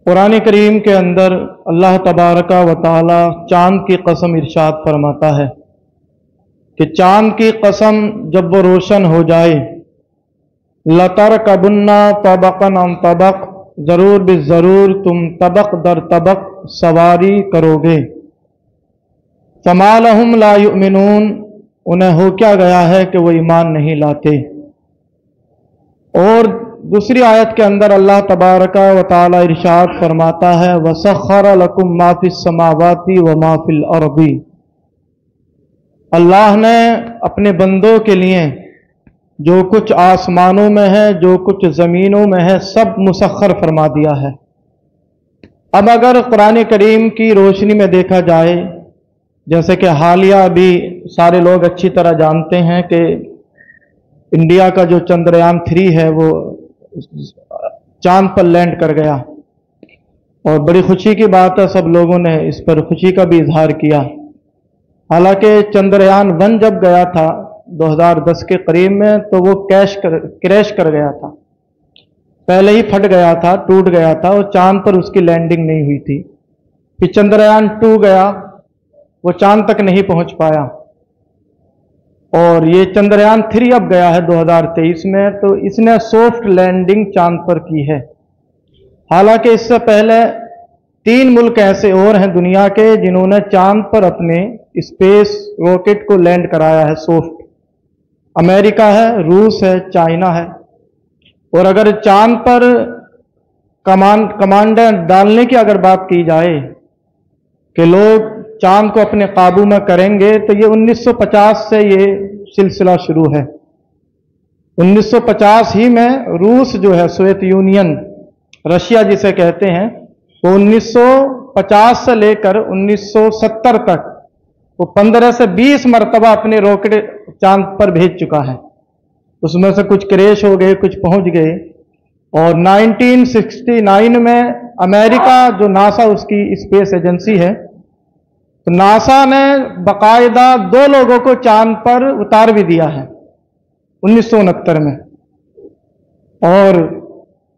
कुरान करीम के अंदर अल्लाह तबारका व तआला चाँद की कसम इरशाद फरमाता है कि चाँद की कसम जब वो रोशन हो जाए, लतरकबुन्ना तबक़न अन तबक़, ज़रूर बि ज़रूर तुम तबक़ दर तबक़ सवारी करोगे। फमा लहुम ला युमिनून, उन्हें हो क्या गया है कि वो ईमान नहीं लाते। और दूसरी आयत के अंदर अल्लाह तबारका व तआला इरशाद फरमाता है, वसख्खर लकुम मा फिस समावाति व मा फिल अर्दी। अल्लाह ने अपने बंदों के लिए जो कुछ आसमानों में है, जो कुछ ज़मीनों में है, सब मुसख्खर फरमा दिया है। अब अगर कुरान करीम की रोशनी में देखा जाए, जैसे कि हालिया अभी सारे लोग अच्छी तरह जानते हैं कि इंडिया का जो चंद्रयान 3 है वो चांद पर लैंड कर गया, और बड़ी खुशी की बात है, सब लोगों ने इस पर खुशी का भी इजहार किया। हालांकि चंद्रयान 1 जब गया था 2010 के करीब में, तो वो क्रैश कर गया था, पहले ही फट गया था, टूट गया था, और चांद पर उसकी लैंडिंग नहीं हुई थी। फिर चंद्रयान 2 गया, वो चांद तक नहीं पहुंच पाया, और ये चंद्रयान 3 अब गया है 2023 में, तो इसने सॉफ्ट लैंडिंग चांद पर की है। हालांकि इससे पहले 3 मुल्क ऐसे और हैं दुनिया के जिन्होंने चांद पर अपने स्पेस रॉकेट को लैंड कराया है सॉफ्ट। अमेरिका है, रूस है, चाइना है। और अगर चांद पर कमांडर डालने की अगर बात की जाए कि लोग चांद को अपने काबू में करेंगे, तो ये 1950 से ये सिलसिला शुरू है। 1950 ही में रूस जो है, सोवियत यूनियन, रशिया जिसे कहते हैं, तो 1950 से लेकर 1970 तक वो 15 से 20 मरतबा अपने रॉकेट चांद पर भेज चुका है। उसमें से कुछ क्रैश हो गए, कुछ पहुंच गए। और 1969 में अमेरिका जो नासा, उसकी स्पेस एजेंसी है, तो नासा ने बाकायदा 2 लोगों को चांद पर उतार भी दिया है 1969 में। और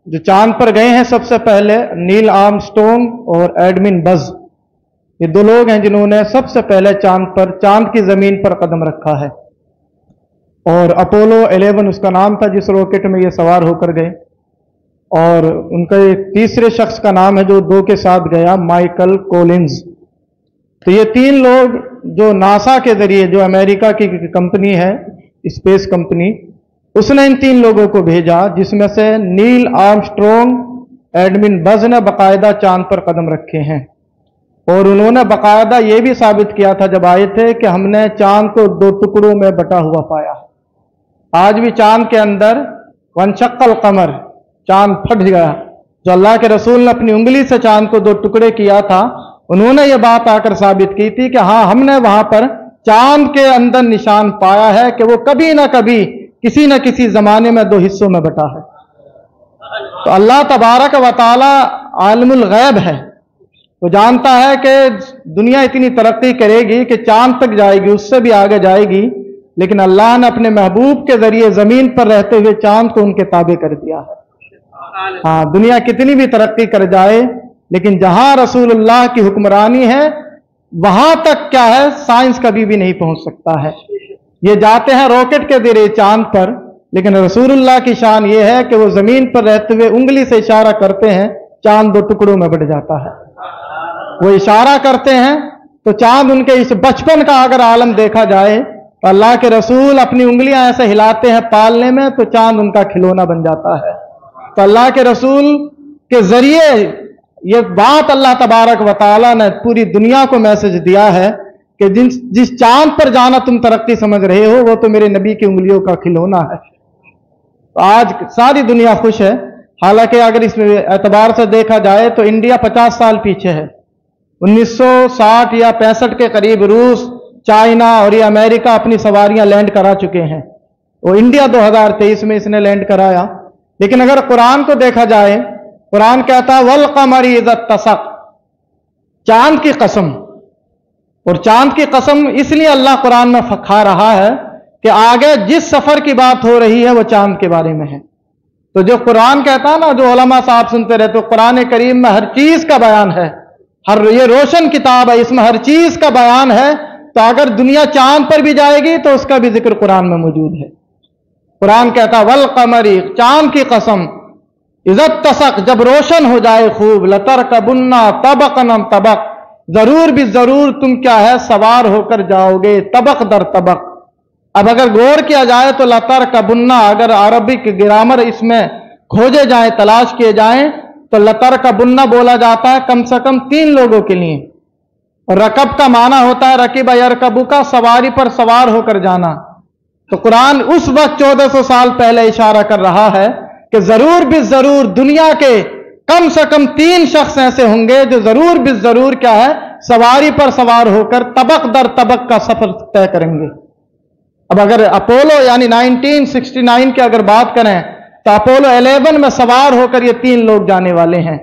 जो चांद पर गए हैं सबसे पहले, नील आर्मस्ट्रॉन्ग और एडमिन बज़, ये 2 लोग हैं जिन्होंने सबसे पहले चांद की जमीन पर कदम रखा है। और अपोलो 11 उसका नाम था जिस रॉकेट में ये सवार होकर गए। और उनका एक तीसरे शख्स का नाम है जो 2 के साथ गया, माइकल कॉलिंस। तो ये 3 लोग जो नासा के जरिए, जो अमेरिका की कंपनी है, स्पेस कंपनी, उसने इन 3 लोगों को भेजा, जिसमें से नील आर्मस्ट्रॉन्ग, एडमिन बज़ ने बाकायदा चांद पर कदम रखे हैं। और उन्होंने बाकायदा ये भी साबित किया था जब आए थे कि हमने चांद को 2 टुकड़ों में बटा हुआ पाया। आज भी चांद के अंदर वनशक्कल कमर, चांद फट गया। जो अल्लाह के रसूल ने अपनी उंगली से चांद को 2 टुकड़े किया था, उन्होंने ये बात आकर साबित की थी कि हाँ, हमने वहां पर चांद के अंदर निशान पाया है कि वो कभी ना कभी किसी न किसी जमाने में 2 हिस्सों में बटा है। तो अल्लाह तबारक व तआला आलिमुल गैब है, वो जानता है कि दुनिया इतनी तरक्की करेगी कि चांद तक जाएगी, उससे भी आगे जाएगी, लेकिन अल्लाह ने अपने महबूब के जरिए जमीन पर रहते हुए चांद को उनके ताबे कर दिया है। हाँ, दुनिया कितनी भी तरक्की कर जाए, लेकिन जहां रसूलुल्लाह की हुक्मरानी है, वहां तक क्या है, साइंस कभी भी नहीं पहुंच सकता है। ये जाते हैं रॉकेट के जरिए चांद पर, लेकिन रसूलुल्लाह की शान ये है कि वो जमीन पर रहते हुए उंगली से इशारा करते हैं, चांद 2 टुकड़ों में बट जाता है। वो इशारा करते हैं तो चांद, उनके इस बचपन का अगर आलम देखा जाए, तो अल्लाह के रसूल अपनी उंगलियां ऐसे हिलाते हैं पालने में, तो चांद उनका खिलौना बन जाता है। तो अल्लाह के रसूल के जरिए ये बात अल्लाह तबारक व तआला ने पूरी दुनिया को मैसेज दिया है कि जिस चांद पर जाना तुम तरक्की समझ रहे हो, वो तो मेरे नबी की उंगलियों का खिलौना है। तो आज सारी दुनिया खुश है। हालांकि अगर इस एतबार से देखा जाए तो इंडिया 50 साल पीछे है। 1960 या 65 के करीब रूस, चाइना और ये अमेरिका अपनी सवारियां लैंड करा चुके हैं, और इंडिया 2023 में इसने लैंड कराया। लेकिन अगर कुरान को देखा जाए, कुरान कहता है वल कमरी इज़ा तसक, चांद की कसम। और चांद की कसम इसलिए अल्लाह कुरान में खा रहा है कि आगे जिस सफर की बात हो रही है वो चांद के बारे में है। तो जो कुरान कहता है ना, जो उलमा साहब सुनते रहते, तो कुरान करीम में हर चीज का बयान है, ये रोशन किताब है, इसमें हर चीज का बयान है। तो अगर दुनिया चांद पर भी जाएगी तो उसका भी जिक्र कुरान में मौजूद है। कुरान कहता वल कमरी, चांद की कसम, इज़्ज़त तसक, जब रोशन हो जाए खूब, लतर कबुन्ना तबकन तबक, जरूर भी जरूर तुम क्या है सवार होकर जाओगे तबक दर तबक। अब अगर गौर किया जाए तो लतर कबुन्ना, अगर अरबिक ग्रामर इसमें खोजे जाए, तलाश किए जाएं, तो लतर कबुन्ना बोला जाता है कम से कम 3 लोगों के लिए। और रकब का माना होता है रकीब यरकबू का, सवारी पर सवार होकर जाना। तो कुरान उस वक्त 1400 साल पहले इशारा कर रहा है कि जरूर भी जरूर दुनिया के कम से कम 3 शख्स ऐसे होंगे जो जरूर भी जरूर क्या है सवारी पर सवार होकर तबक दर तबक का सफर तय करेंगे। अब अगर अपोलो यानी 1969 की अगर बात करें तो अपोलो 11 में सवार होकर ये 3 लोग जाने वाले हैं,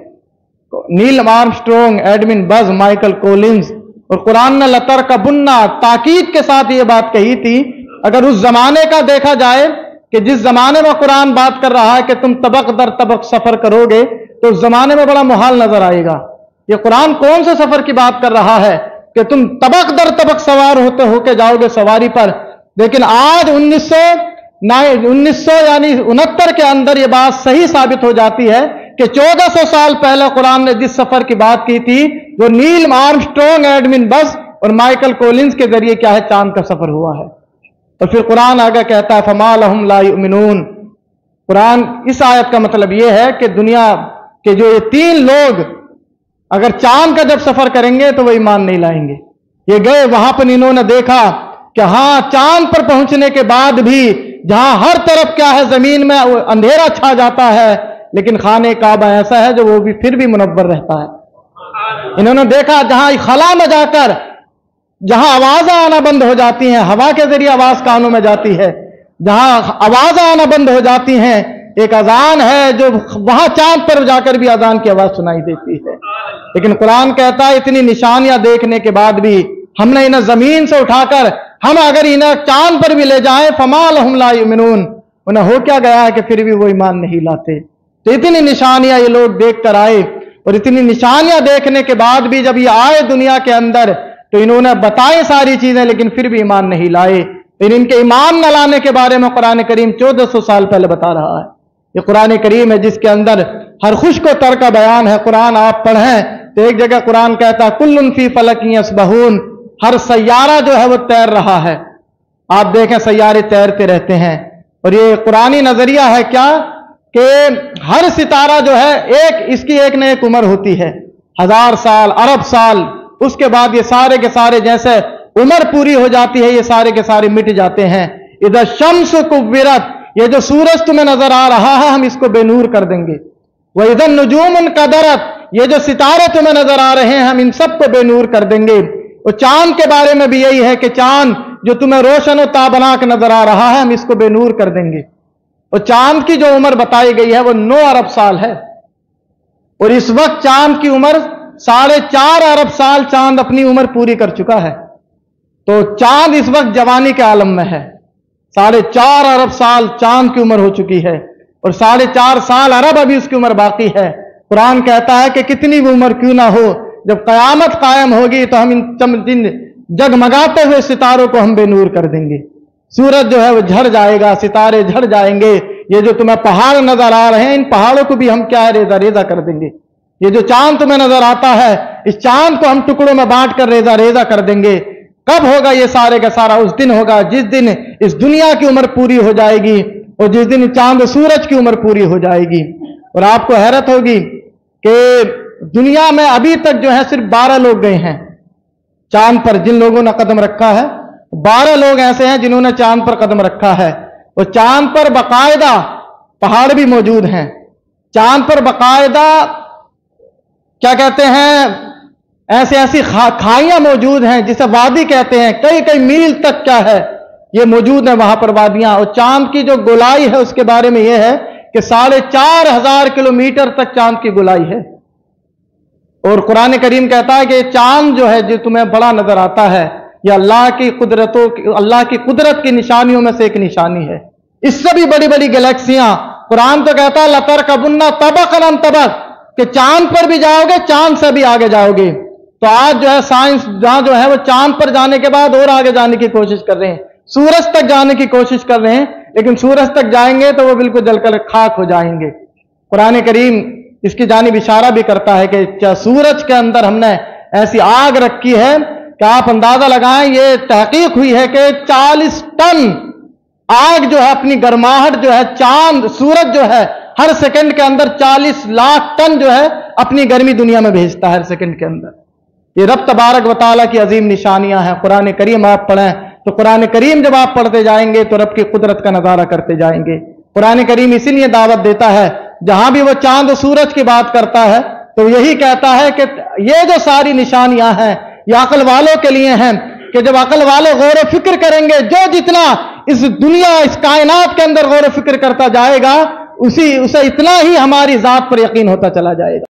नील आर्मस्ट्रॉन्ग, एडमिन बज, माइकल कोलिंस। और कुरान ने लतर का बुन्ना ताकीद के साथ ये बात कही थी। अगर उस जमाने का देखा जाए कि जिस जमाने में कुरान बात कर रहा है कि तुम तबक दर तबक सफर करोगे, तो उस जमाने में बड़ा मुहाल नजर आएगा। ये कुरान कौन से सफर की बात कर रहा है कि तुम तबक दर तबक सवार होते होके जाओगे सवारी पर। लेकिन आज 1900 यानी 69 के अंदर यह बात सही साबित हो जाती है कि 1400 साल पहले कुरान ने जिस सफर की बात की थी वो नील आर्मस्ट्रॉन्ग, एडमिन बस और माइकल कोलिंस के जरिए क्या है चांद का सफर हुआ है। और फिर कुरान आगे कहता है फमा लहुम ला युमिनून। कुरान इस आयत का मतलब यह है कि दुनिया के जो ये 3 लोग अगर चांद का जब सफर करेंगे तो वो ईमान नहीं लाएंगे। ये गए वहां पर इन्होंने देखा कि हां चांद पर पहुंचने के बाद भी जहां हर तरफ क्या है जमीन में अंधेरा छा जाता है, लेकिन खाने काबा ऐसा है जो वो भी फिर भी मुनव्वर रहता है। इन्होंने देखा जहां खला में जाकर जहां आवाजें आना बंद हो जाती हैं, हवा के जरिए आवाज कानों में जाती है, जहां आवाजें आना बंद हो जाती हैं, एक अजान है जो वहां चांद पर जाकर भी अजान की आवाज सुनाई देती है। लेकिन कुरान कहता है इतनी निशानियां देखने के बाद भी हमने इन्हें जमीन से उठाकर हम अगर इन्हें चांद पर भी ले जाएं फमा लहुम ला युमिनून, उन्हें हो क्या गया है कि फिर भी वो ईमान नहीं लाते। तो इतनी निशानियां ये लोग देख कर आए, और इतनी निशानियां देखने के बाद भी जब ये आए दुनिया के अंदर तो इन्होंने बताई सारी चीजें, लेकिन फिर भी ईमान नहीं लाए। फिर इनके ईमान न लाने के बारे में कुरान करीम 1400 साल पहले बता रहा है। ये कुरान करीम है जिसके अंदर हर खुश को तर का बयान है। कुरान आप पढ़ें तो एक जगह कुरान कहता है कुल्लुन फी फलकिन यस्बहून, हर सैयारा जो है वो तैर रहा है। आप देखें सैयारे तैरते रहते हैं। और ये कुरानी नजरिया है क्या कि हर सितारा जो है इसकी एक न एक उम्र होती है, 1000 साल, अरब साल, उसके बाद ये सारे के सारे जैसे उम्र पूरी हो जाती है ये सारे के सारे मिट जाते हैं। इधर शम्स कुव्विरत, ये जो सूरज तुम्हें नजर आ रहा है हम इसको बेनूर कर देंगे। वह इधर नुजूम कदरत, ये जो सितारे तुम्हें नजर आ रहे हैं हम इन सबको बेनूर कर देंगे। और चांद के बारे में भी यही है कि चांद जो तुम्हें रोशन और ताबना के नजर आ रहा है हम इसको बेनूर कर देंगे। और चांद की जो उम्र बताई गई है वो 9 अरब साल है। और इस वक्त चांद की उम्र 4.5 अरब साल चांद अपनी उम्र पूरी कर चुका है। तो चांद इस वक्त जवानी के आलम में है। 4.5 अरब साल चांद की उम्र हो चुकी है और 4.5 साल अरब अभी उसकी उम्र बाकी है। कुरान कहता है कि कितनी भी उम्र क्यों ना हो, जब कयामत कायम होगी तो हम इन जगमगाते हुए सितारों को हम बेनूर कर देंगे। सूरज जो है वो झड़ जाएगा, सितारे झड़ जाएंगे। ये जो तुम्हें पहाड़ नजर आ रहे हैं इन पहाड़ों को भी हम क्या है रेजा रेजा कर देंगे। ये जो चांद तुम्हें नजर आता है इस चांद को हम टुकड़ों में बांट कर रेजा रेजा कर देंगे। कब होगा ये सारे का सारा? उस दिन होगा जिस दिन इस दुनिया की उम्र पूरी हो जाएगी और जिस दिन चांद सूरज की उम्र पूरी हो जाएगी। और आपको हैरत होगी कि दुनिया में अभी तक जो है सिर्फ 12 लोग गए हैं चांद पर। जिन लोगों ने कदम रखा है 12 लोग ऐसे हैं जिन्होंने चांद पर कदम रखा है। और चांद पर बाकायदा पहाड़ भी मौजूद हैं। चांद पर बाकायदा क्या कहते हैं ऐसी ऐसी खाइयां मौजूद हैं जिसे वादी कहते हैं। कई कई मील तक क्या है ये मौजूद है वहां पर वादियां। और चांद की जो गोलाई है उसके बारे में यह है कि 4,500 किलोमीटर तक चांद की गोलाई है। और कुरान करीम कहता है कि चांद जो है जो तुम्हें बड़ा नजर आता है यह अल्लाह की कुदरत की निशानियों में से एक निशानी है। इससे भी बड़ी बड़ी गैलेक्सियां कुरान तो कहता है लतरकबुन्ना तबक़न अन तबक़, कि चांद पर भी जाओगे, चांद से भी आगे जाओगे। तो आज जो है साइंस जहां जो है वो चांद पर जाने के बाद और आगे जाने की कोशिश कर रहे हैं, सूरज तक जाने की कोशिश कर रहे हैं, लेकिन सूरज तक जाएंगे तो वो बिल्कुल जलकर खाक हो जाएंगे। कुरान करीम इसकी जानिब इशारा भी करता है कि क्या सूरज के अंदर हमने ऐसी आग रखी है कि आप अंदाजा लगाएं, ये तहकीक हुई है कि 40 टन आग जो है अपनी गर्माहट जो है, चांद सूरज जो है हर सेकंड के अंदर 40 लाख टन जो है अपनी गर्मी दुनिया में भेजता है हर सेकंड के अंदर। ये रब तबारक व तआला की अजीम निशानियां हैं। कुरान करीम आप पढ़ें तो कुरान करीम जब आप पढ़ते जाएंगे तो रब की कुदरत का नजारा करते जाएंगे। कुरान करीम इसीलिए दावत देता है, जहां भी वो चांद और सूरज की बात करता है तो यही कहता है कि ये जो सारी निशानियां हैं ये अक्ल वालों के लिए हैं, कि जब अक्ल वाले गौर व फिक्र करेंगे, जो जितना इस दुनिया इस कायनात के अंदर गौर व फिक्र करता जाएगा उसे इतना ही हमारी जात पर यकीन होता चला जाएगा।